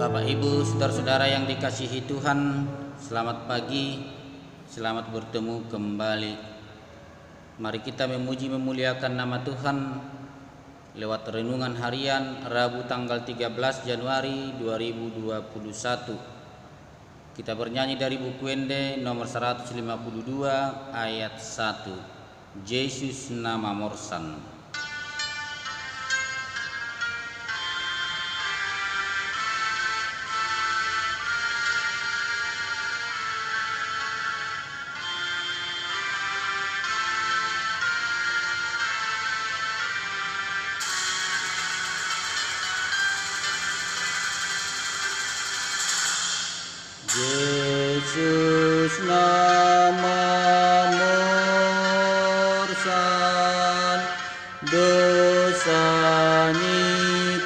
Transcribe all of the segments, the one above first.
Bapak, Ibu, saudara-saudara yang dikasihi Tuhan, selamat pagi, selamat bertemu kembali. Mari kita memuji memuliakan nama Tuhan lewat renungan harian Rabu tanggal 13 Januari 2021. Kita bernyanyi dari buku Ende nomor 152 ayat 1. Yesus nama Morsan. Yesus nama Morsan, dosani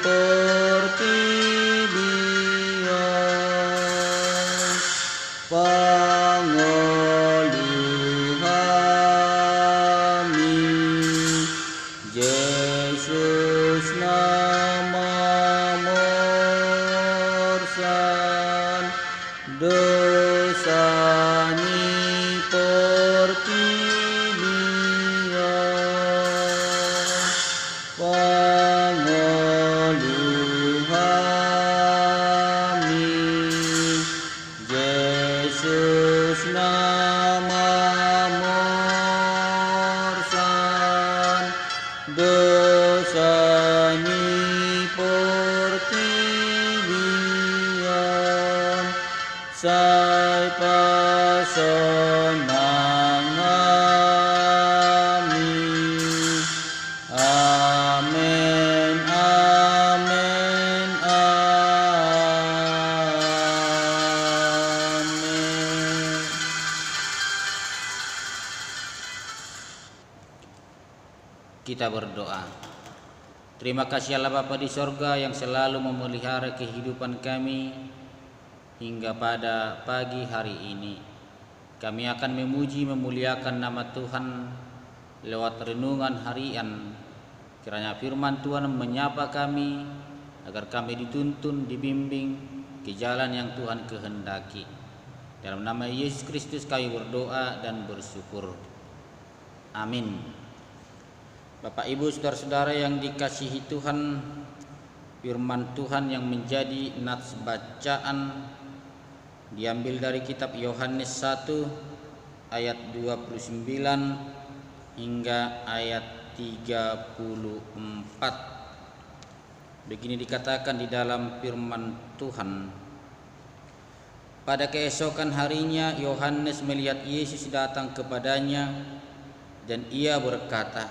pertibian, pangoluhami. Yesus nama Morsan, dosani pertibian, pangoluhami. Yesus nama Morsan, dosani pertibian, sai pasonangami. Amen, amen, amen. Kita berdoa. Terima kasih Allah Bapa di sorga yang selalu memelihara kehidupan kami hingga pada pagi hari ini. Kami akan memuji memuliakan nama Tuhan lewat renungan harian. Kiranya firman Tuhan menyapa kami agar kami dituntun, dibimbing ke jalan yang Tuhan kehendaki. Dalam nama Yesus Kristus kami berdoa dan bersyukur. Amin. Bapak, Ibu, saudara-saudara yang dikasihi Tuhan, firman Tuhan yang menjadi nats bacaan diambil dari kitab Yohanes 1 ayat 29 hingga ayat 34. Begini dikatakan di dalam firman Tuhan. Pada keesokan harinya Yohanes melihat Yesus datang kepadanya, dan ia berkata,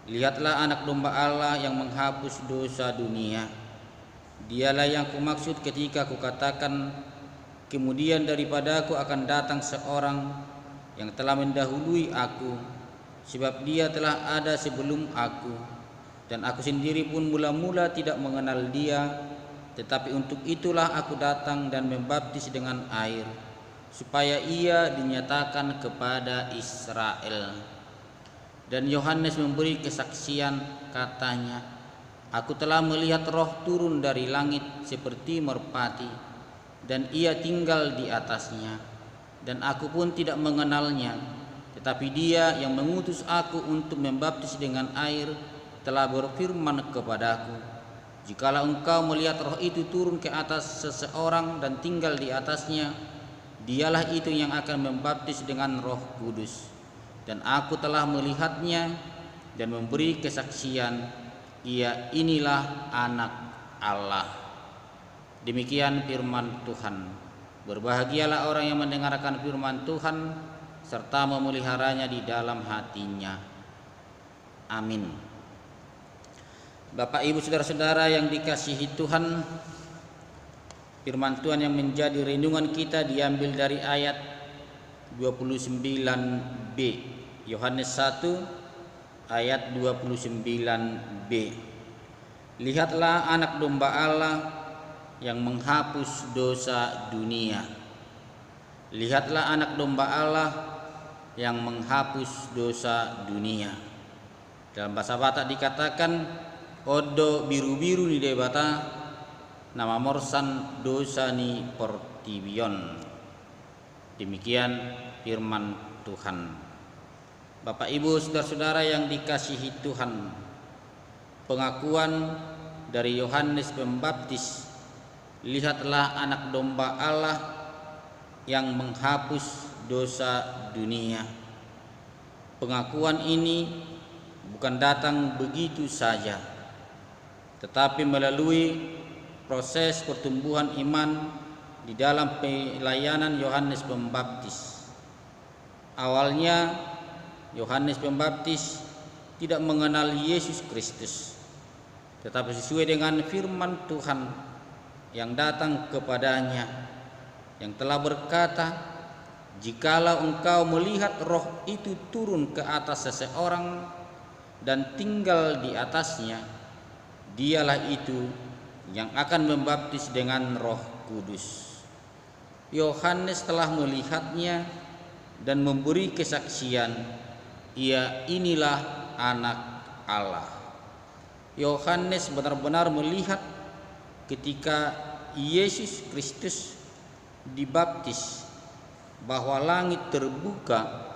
"Lihatlah anak domba Allah yang menghapus dosa dunia. Dialah yang kumaksud ketika kukatakan, kemudian daripadaku akan datang seorang yang telah mendahului aku, sebab dia telah ada sebelum aku, dan aku sendiri pun mula-mula tidak mengenal dia, tetapi untuk itulah aku datang dan membaptis dengan air, supaya ia dinyatakan kepada Israel." Dan Yohanes memberi kesaksian, katanya, "Aku telah melihat roh turun dari langit seperti merpati, dan ia tinggal di atasnya. Dan aku pun tidak mengenalnya, tetapi dia yang mengutus aku untuk membaptis dengan air telah berfirman kepadaku, jikalau engkau melihat roh itu turun ke atas seseorang dan tinggal di atasnya, dialah itu yang akan membaptis dengan Roh Kudus. Dan aku telah melihatnya dan memberi kesaksian, ia inilah anak Allah." Demikian firman Tuhan. Berbahagialah orang yang mendengarkan firman Tuhan serta memeliharanya di dalam hatinya. Amin. Bapak, Ibu, saudara-saudara yang dikasihi Tuhan, firman Tuhan yang menjadi renungan kita diambil dari ayat 29b. Yohanes 1 ayat 29b. "Lihatlah anak domba Allah yang menghapus dosa dunia." Lihatlah anak domba Allah yang menghapus dosa dunia. Dalam bahasa Batak dikatakan odo biru-biru di debata nama morsan dosani portibion. Demikian firman Tuhan. Bapak Ibu saudara-saudara yang dikasihi Tuhan, pengakuan dari Yohanes Pembaptis, lihatlah anak domba Allah yang menghapus dosa dunia. Pengakuan ini bukan datang begitu saja, tetapi melalui proses pertumbuhan iman di dalam pelayanan Yohanes Pembaptis. Awalnya Yohanes Pembaptis tidak mengenal Yesus Kristus, tetapi sesuai dengan firman Tuhan yang datang kepadanya, yang telah berkata, "Jikalau engkau melihat roh itu turun ke atas seseorang dan tinggal di atasnya, dialah itu yang akan membaptis dengan Roh Kudus." Yohanes telah melihatnya dan memberi kesaksian, "Ia inilah anak Allah." Yohanes benar-benar melihat ketika Yesus Kristus dibaptis bahwa langit terbuka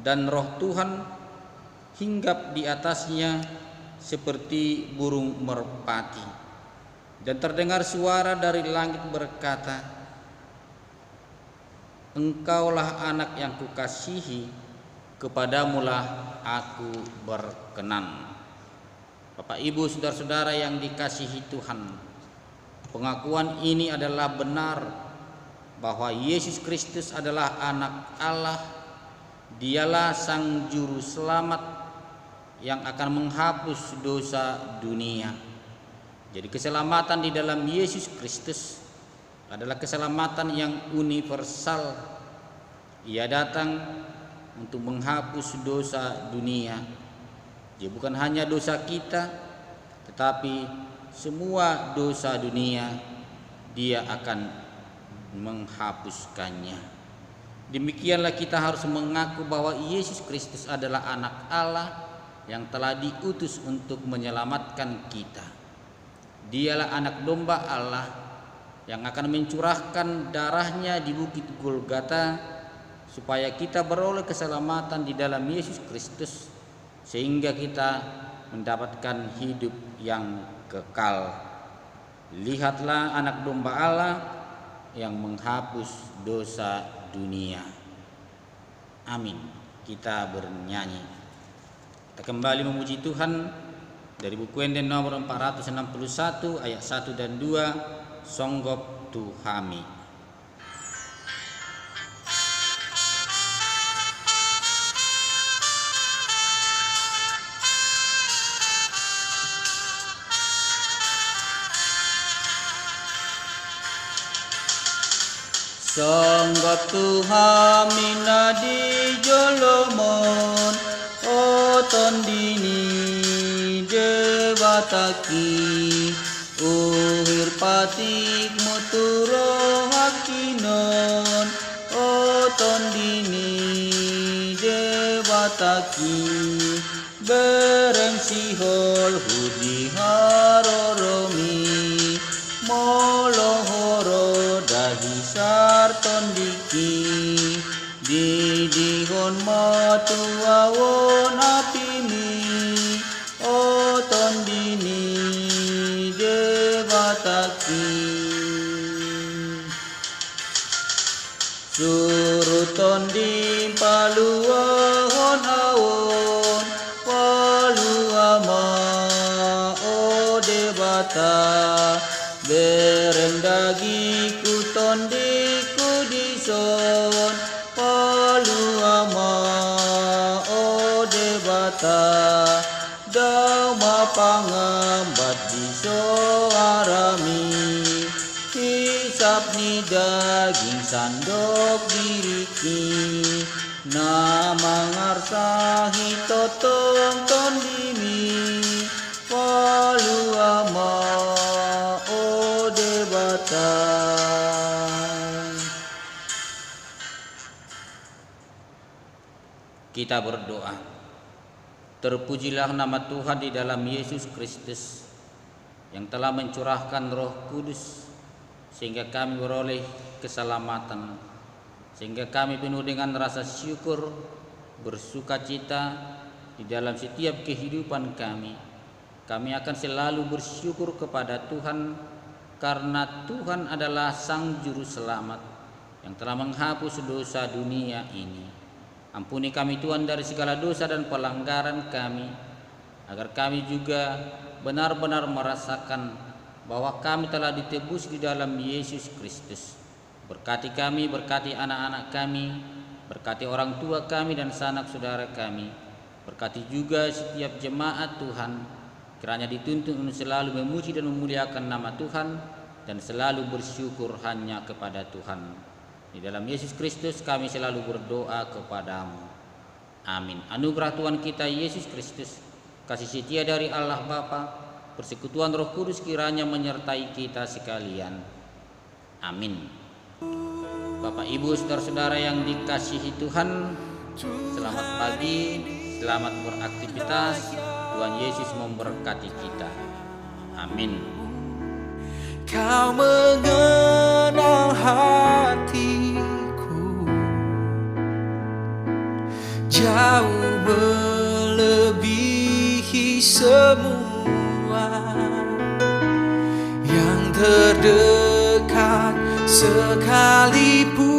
dan Roh Tuhan hinggap di atasnya seperti burung merpati, dan terdengar suara dari langit berkata, "Engkaulah anak yang kukasihi, kepadamulah aku berkenan." Bapak Ibu saudara-saudara yang dikasihi Tuhan, pengakuan ini adalah benar bahwa Yesus Kristus adalah anak Allah. Dialah sang juru selamat yang akan menghapus dosa dunia. Jadi keselamatan di dalam Yesus Kristus adalah keselamatan yang universal. Ia datang untuk menghapus dosa dunia. Dia bukan hanya dosa kita, tetapi semua dosa dunia Dia akan menghapuskannya. Demikianlah kita harus mengaku bahwa Yesus Kristus adalah anak Allah yang telah diutus untuk menyelamatkan kita. Dialah anak domba Allah yang akan mencurahkan darahnya di bukit Golgota supaya kita beroleh keselamatan di dalam Yesus Kristus, sehingga kita mendapatkan hidup yang kekal. Lihatlah anak domba Allah yang menghapus dosa dunia. Amin. Kita bernyanyi. Kita kembali memuji Tuhan dari buku Enden nomor 461 ayat 1 dan 2, Songgok Tuhami. Songgok Tuhami nadi jolomon, oton dini debataki, uhir patik muturo hakinon, oton dini debataki, bereng sihol hudi haroromi, molohoro dahi sarton diki, didihon matuawon apini, oton dini debataki, suruton di paluahon awon, paluama o debata, berendagi kuton di kudison, paluama o debata, dauma pangambat di soarami, hisap ni daging sandok diriki, nama ngarsahi totong tondimi, paluama o debata. Kita berdoa. Terpujilah nama Tuhan di dalam Yesus Kristus yang telah mencurahkan Roh Kudus sehingga kami beroleh keselamatan, sehingga kami penuh dengan rasa syukur, bersukacita di dalam setiap kehidupan kami. Kami akan selalu bersyukur kepada Tuhan karena Tuhan adalah Sang Juru Selamat yang telah menghapus dosa dunia ini. Ampuni kami Tuhan dari segala dosa dan pelanggaran kami, agar kami juga benar-benar merasakan bahwa kami telah ditebus di dalam Yesus Kristus. Berkati kami, berkati anak-anak kami, berkati orang tua kami dan sanak saudara kami. Berkati juga setiap jemaat Tuhan, kiranya dituntun untuk selalu memuji dan memuliakan nama Tuhan dan selalu bersyukur hanya kepada Tuhan. Di dalam Yesus Kristus kami selalu berdoa kepadamu. Amin. Anugerah Tuhan kita Yesus Kristus, kasih setia dari Allah Bapa, persekutuan Roh Kudus kiranya menyertai kita sekalian. Amin. Bapak Ibu saudara-saudara yang dikasihi Tuhan, selamat pagi, selamat beraktivitas. Tuhan Yesus memberkati kita. Amin. Kau mengenal hatiku jauh melebihi semua yang terdekat sekalipun.